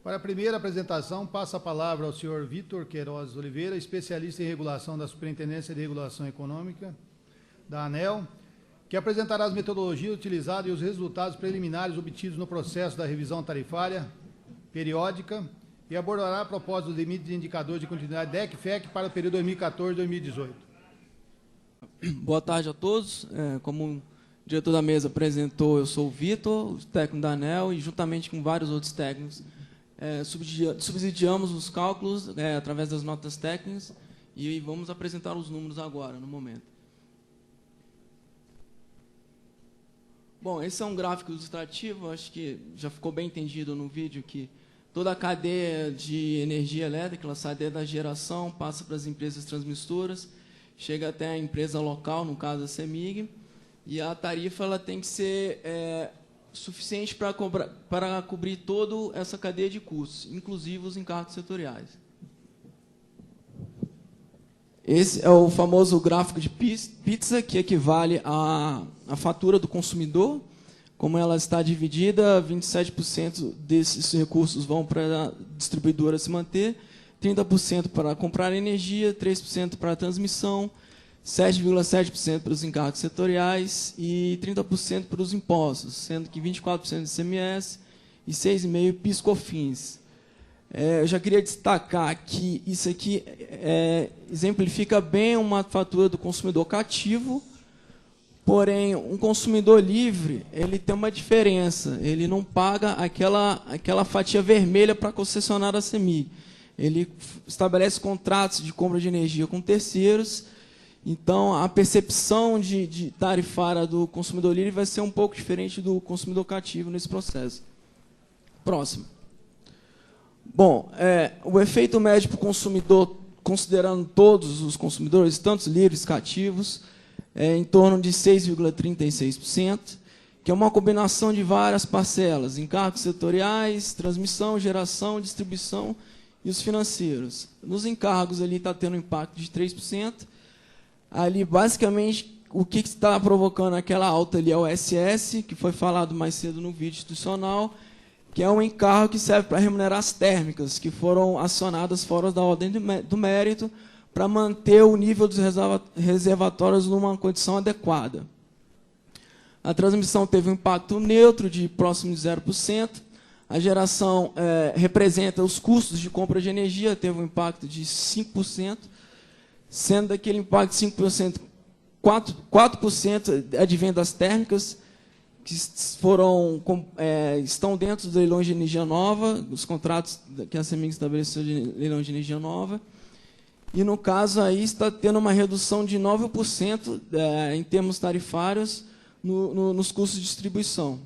Para a primeira apresentação, passa a palavra ao senhor Vitor Queiroz Oliveira, especialista em regulação da Superintendência de Regulação Econômica, da ANEEL, que apresentará as metodologias utilizadas e os resultados preliminares obtidos no processo da revisão tarifária periódica e abordará a proposta dos limites de indicadores de continuidade DEC-FEC para o período 2014-2018. Boa tarde a todos. Como o diretor da mesa apresentou, eu sou o Vitor, técnico da ANEEL, e juntamente com vários outros técnicos, subsidiamos os cálculos através das notas técnicas e vamos apresentar os números agora, no momento. Bom, esse é um gráfico ilustrativo, acho que já ficou bem entendido no vídeo que toda a cadeia de energia elétrica, ela sai da geração, passa para as empresas transmissoras, chega até a empresa local, no caso a CEMIG, e a tarifa ela tem que ser suficiente para cobrir toda essa cadeia de custos, inclusive os encargos setoriais. Esse é o famoso gráfico de pizza, que equivale à fatura do consumidor. Como ela está dividida, 27% desses recursos vão para a distribuidora se manter, 30% para comprar energia, 3% para a transmissão, 7,7% para os encargos setoriais e 30% para os impostos, sendo que 24% de ICMS e 6,5% PIS/COFINS. Eu já queria destacar que isso aqui exemplifica bem uma fatura do consumidor cativo, porém, um consumidor livre ele tem uma diferença, ele não paga aquela fatia vermelha para a concessionária CEMIG. Ele estabelece contratos de compra de energia com terceiros. Então, a percepção de tarifária do consumidor livre vai ser um pouco diferente do consumidor cativo nesse processo. Próximo. Bom, o efeito médio para o consumidor, considerando todos os consumidores, tanto os livres cativos, é em torno de 6,36%, que é uma combinação de várias parcelas, encargos setoriais, transmissão, geração, distribuição e os financeiros. Nos encargos, ali está tendo um impacto de 3%. Ali, basicamente, o que está provocando aquela alta ali é o SS, que foi falado mais cedo no vídeo institucional, que é um encargo que serve para remunerar as térmicas, que foram acionadas fora da ordem do mérito, para manter o nível dos reservatórios numa condição adequada. A transmissão teve um impacto neutro de próximo de 0%. A geração representa os custos de compra de energia, teve um impacto de 5%. Sendo daquele impacto de 5%, 4% advém das térmicas, que estão dentro dos leilões de energia nova, dos contratos que a CEMIG estabeleceu de leilão de energia nova. E, no caso, aí está tendo uma redução de 9% em termos tarifários nos custos de distribuição.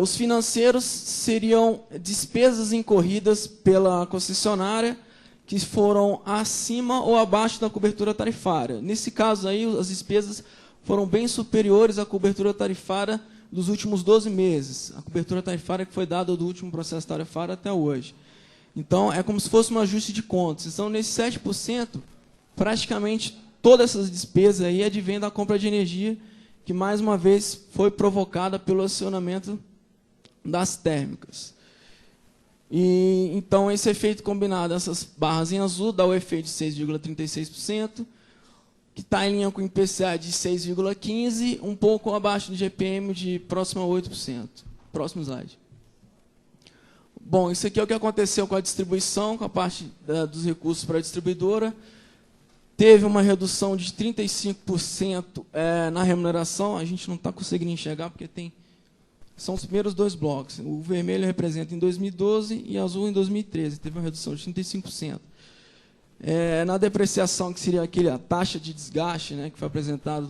Os financeiros seriam despesas incorridas pela concessionária que foram acima ou abaixo da cobertura tarifária. Nesse caso, aí, as despesas foram bem superiores à cobertura tarifária dos últimos 12 meses, a cobertura tarifária que foi dada do último processo tarifário até hoje. Então, é como se fosse um ajuste de contas. Então, nesses 7%, praticamente todas essas despesas aí advêm da compra de energia, que, mais uma vez, foi provocada pelo acionamento das térmicas. E, então, esse efeito combinado, essas barras em azul, dá o efeito de 6,36%, que está em linha com o IPCA de 6,15%, um pouco abaixo do GPM de próximo a 8%. Próximo slide. Bom, isso aqui é o que aconteceu com a distribuição, com a parte dos recursos para a distribuidora. Teve uma redução de 35% na remuneração, a gente não está conseguindo enxergar, porque são os primeiros dois blocos. O vermelho representa em 2012 e azul em 2013. Teve uma redução de 35%. Na depreciação, que seria a taxa de desgaste, né, que foi apresentado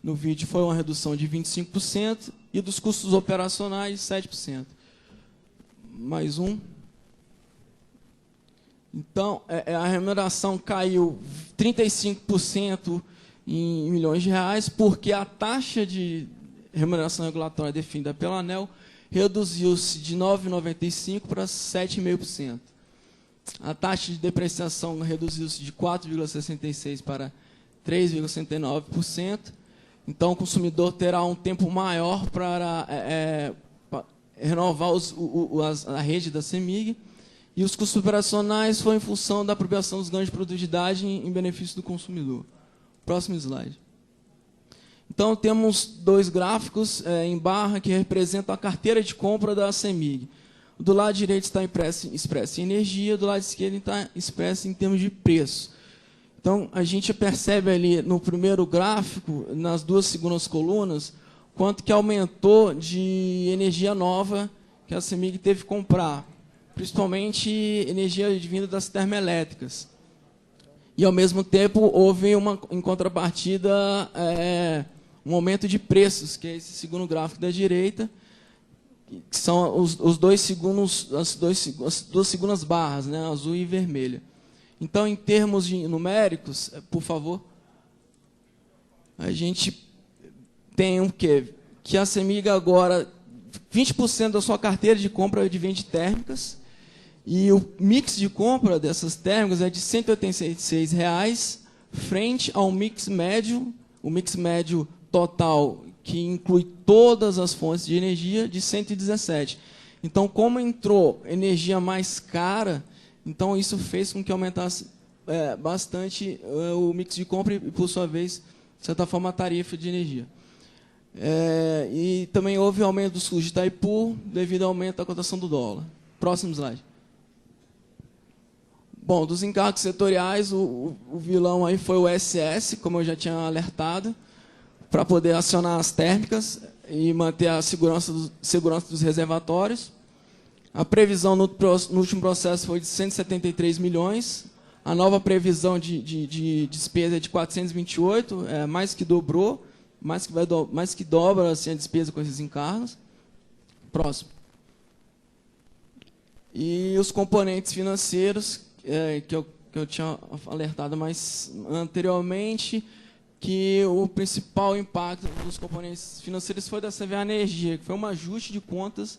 no vídeo, foi uma redução de 25%. E dos custos operacionais, 7%. Mais um. Então, a remuneração caiu 35% em milhões de reais, porque a taxa de remuneração regulatória definida pela ANEEL reduziu-se de 9,95% para 7,5%. A taxa de depreciação reduziu-se de 4,66% para 3,69%. Então, o consumidor terá um tempo maior para renovar a rede da CEMIG. E os custos operacionais foram em função da apropriação dos ganhos de produtividade em benefício do consumidor. Próximo slide. Então, temos dois gráficos em barra que representam a carteira de compra da CEMIG. Do lado direito está expresso em energia, do lado esquerdo está expresso em termos de preço. Então, a gente percebe ali no primeiro gráfico, nas duas segundas colunas, quanto que aumentou de energia nova que a CEMIG teve que comprar, principalmente energia vinda das termoelétricas. E, ao mesmo tempo, houve, em contrapartida, um aumento de preços, que é esse segundo gráfico da direita, que são as duas segundas barras, né, azul e vermelha. Então, em termos numéricos, por favor, a gente tem o quê? Que a CEMIG agora, 20% da sua carteira de compra advém de térmicas, e o mix de compra dessas térmicas é de R$ 186, frente ao mix médio, o mix médio total, que inclui todas as fontes de energia, de 117. Então, como entrou energia mais cara, então isso fez com que aumentasse bastante o mix de compra e, por sua vez, de certa forma, a tarifa de energia. E também houve aumento dos custos de Itaipu devido ao aumento da cotação do dólar. Próximo slide. Bom, dos encargos setoriais, o vilão aí foi o SS, como eu já tinha alertado, para poder acionar as térmicas e manter a segurança dos reservatórios. A previsão no último processo foi de 173 milhões. A nova previsão de despesa é de 428, mais que dobrou, mais que dobra assim, a despesa com esses encargos. Próximo. E os componentes financeiros, que eu tinha alertado mais anteriormente, que o principal impacto dos componentes financeiros foi da CVA Energia, que foi um ajuste de contas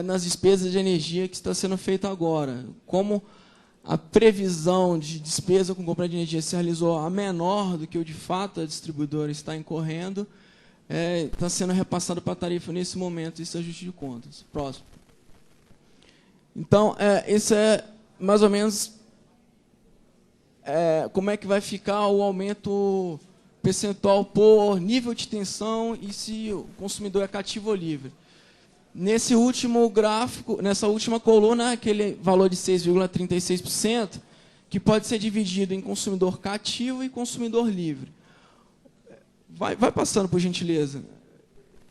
nas despesas de energia que está sendo feito agora. Como a previsão de despesa com compra de energia se realizou a menor do que o de fato a distribuidora está incorrendo, está sendo repassado para a tarifa nesse momento esse ajuste de contas. Próximo. Então, esse é mais ou menos como é que vai ficar o aumento percentual por nível de tensão e se o consumidor é cativo ou livre. Nesse último gráfico, nessa última coluna, aquele valor de 6,36%, que pode ser dividido em consumidor cativo e consumidor livre. Vai passando, por gentileza.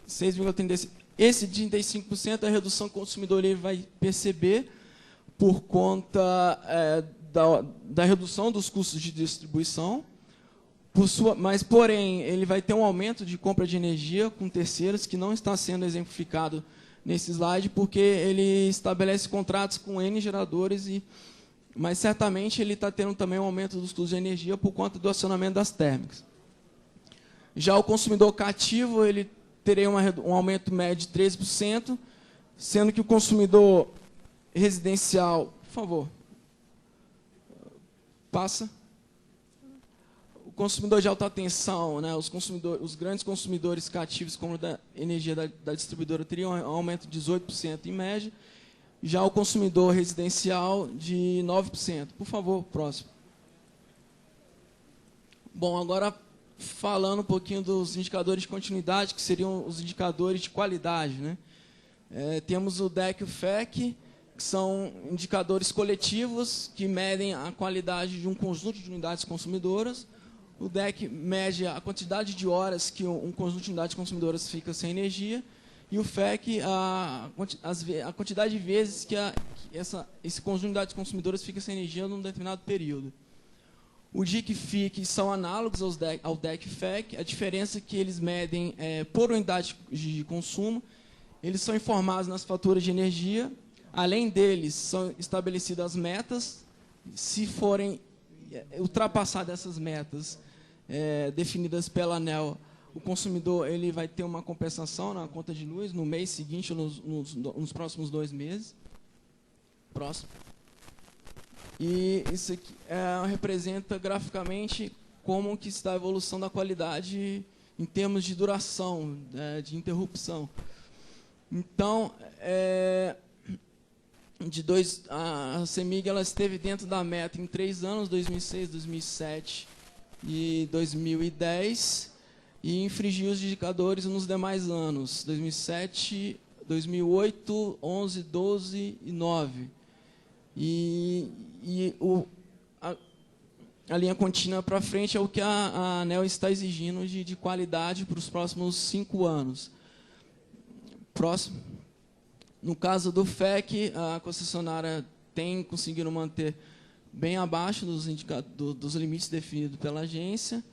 6,36%. Esse de 35% é a redução que o consumidor livre vai perceber por conta da redução dos custos de distribuição, mas, porém, ele vai ter um aumento de compra de energia com terceiros, que não está sendo exemplificado nesse slide, porque ele estabelece contratos com N geradores, mas certamente ele está tendo também um aumento dos custos de energia por conta do acionamento das térmicas. Já o consumidor cativo, ele teria um aumento médio de 13%, sendo que o consumidor residencial, por favor, passa. O consumidor de alta tensão, né, os grandes consumidores cativos, como da energia da distribuidora, teriam um aumento de 18% em média. Já o consumidor residencial, de 9%. Por favor, próximo. Bom, agora falando um pouquinho dos indicadores de continuidade, que seriam os indicadores de qualidade, né? Temos o DEC e o FEC, que são indicadores coletivos que medem a qualidade de um conjunto de unidades consumidoras. O DEC mede a quantidade de horas que um conjunto de unidades consumidoras fica sem energia, e o FEC a quantidade de vezes que esse conjunto de unidades consumidoras fica sem energia num determinado período. O DIC e FIC são análogos ao DEC e FEC, a diferença é que eles medem por unidade de consumo, eles são informados nas faturas de energia, além deles são estabelecidas metas, se forem ultrapassadas essas metas definidas pela ANEEL, o consumidor ele vai ter uma compensação na conta de luz no mês seguinte ou nos próximos 2 meses. Próximo. E isso aqui representa graficamente como que está a evolução da qualidade em termos de duração, de interrupção. Então, a CEMIG ela esteve dentro da meta em 3 anos, 2006, 2007 e 2010, e infringiu os indicadores nos demais anos, 2007, 2008, 11, 12 e 2009. A linha contínua para frente é o que a ANEEL está exigindo de qualidade para os próximos 5 anos. Próximo. No caso do FEC, a concessionária tem conseguido manter bem abaixo dos limites definidos pela agência.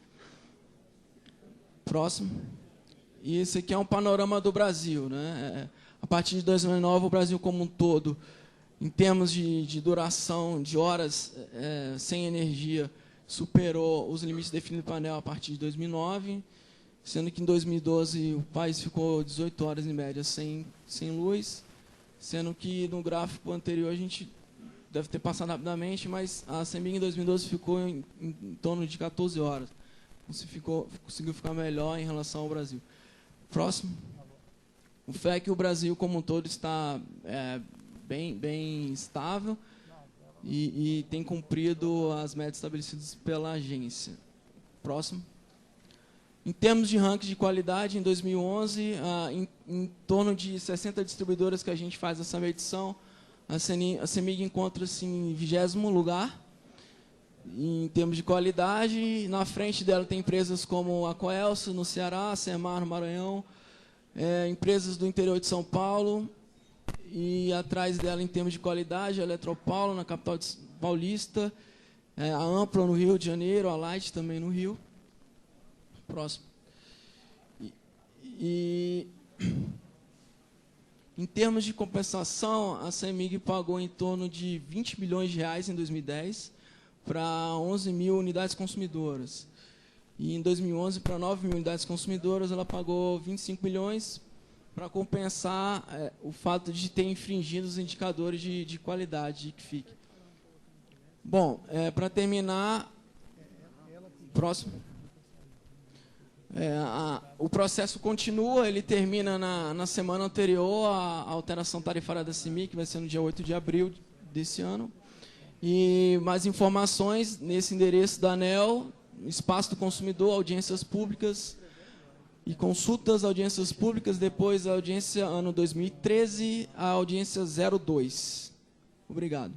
Próximo. E esse aqui é um panorama do Brasil, né? A partir de 2009, o Brasil como um todo, em termos de duração de horas sem energia, superou os limites definidos pela ANEEL a partir de 2009, sendo que em 2012 o país ficou 18 horas em média sem luz, sendo que no gráfico anterior a gente deve ter passado rapidamente, mas a CEMIG em 2012 ficou em torno de 14 horas. Conseguiu ficar melhor em relação ao Brasil. Próximo. O FEC, o Brasil como um todo está bem estável e tem cumprido as metas estabelecidas pela agência. Próximo. Em termos de ranking de qualidade, em 2011, em torno de 60 distribuidoras que a gente faz essa medição, a CEMIG encontra-se em 20º lugar. Em termos de qualidade, na frente dela tem empresas como a Coelce, no Ceará, a Semar, no Maranhão, empresas do interior de São Paulo, e atrás dela, em termos de qualidade, a Eletropaulo, na capital paulista, a Ampla, no Rio de Janeiro, a Light, também no Rio. Próximo. Em termos de compensação, a CEMIG pagou em torno de 20 bilhões de reais em 2010 para 11 mil unidades consumidoras. E em 2011, para 9 mil unidades consumidoras, ela pagou 25 bilhões para compensar o fato de ter infringido os indicadores de qualidade de ICFIC. Bom, para terminar, próximo. O processo continua, ele termina na semana anterior à alteração tarifária da CEMIG, que vai ser no dia 8 de abril desse ano. E mais informações nesse endereço da ANEEL, Espaço do Consumidor, audiências públicas e consultas, audiências públicas, depois a audiência ano 2013, a audiência 02. Obrigado.